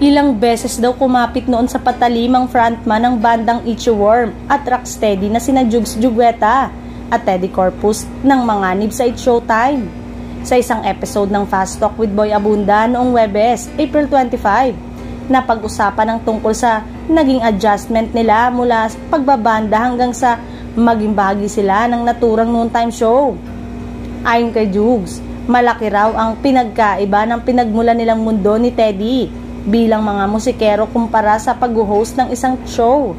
Ilang beses daw kumapit noon sa patalimang frontman ng bandang Itchyworm at Rocksteady na sina Jugs Jugueta at Teddy Corpus ng manganib sa It's Showtime. Sa isang episode ng Fast Talk with Boy Abunda noong Webes, April 25, napag-usapan ng tungkol sa naging adjustment nila mula pagbabanda hanggang sa maging bahagi sila ng naturang noontime show. Ayon kay Jugs, malaki raw ang pinagkaiba ng pinagmula nilang mundo ni Teddy bilang mga musikero kumpara sa pag-host ng isang show.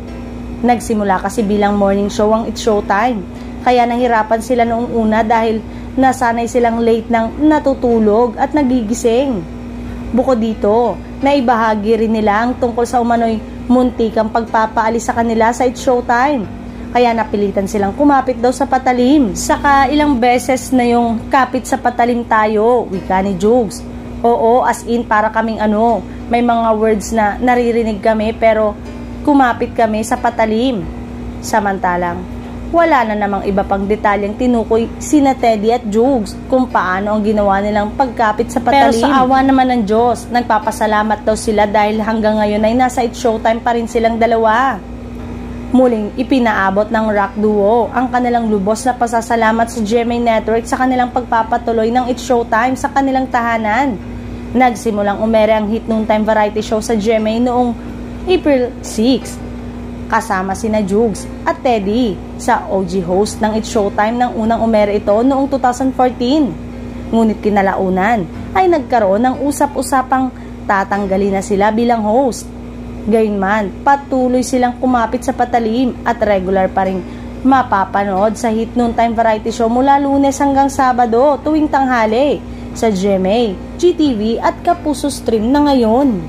Nagsimula kasi bilang morning show ang It's Showtime, kaya nahirapan sila noong una dahil nasanay silang late nang natutulog at nagigising. Bukod dito, naibahagi rin nila ang tungkol sa umano'y muntikang pagpapaalis sa kanila sa It's Showtime, kaya napilitan silang kumapit daw sa patalim. Saka ilang beses na yung kapit sa patalim tayo, wika ni Jugs. Oo, as in para kaming may mga words na naririnig kami pero kumapit kami sa patalim. Samantalang, wala na namang iba pang detalyeng tinukoy sina Teddy at Jugs kung paano ang ginawa nilang pagkapit sa patalim. Pero sa awa naman ng Diyos, nagpapasalamat daw sila dahil hanggang ngayon ay nasa It's Showtime pa rin silang dalawa. Muling ipinaabot ng rock duo ang kanilang lubos na pasasalamat sa GMA Network sa kanilang pagpapatuloy ng It's Showtime sa kanilang tahanan. Nagsimulang umere ang hit noontime variety show sa GMA noong April 6, kasama sina Jugs at Teddy sa OG host ng It's Showtime nang unang umere ito noong 2014. Ngunit kinalaunan ay nagkaroon ng usap-usapang tatanggalin na sila bilang host. Gayunman, patuloy silang kumapit sa patalim at regular pa rin mapapanood sa hit noontime variety show mula Lunes hanggang Sabado tuwing tanghali sa GMA, GTV at Kapuso Stream na ngayon.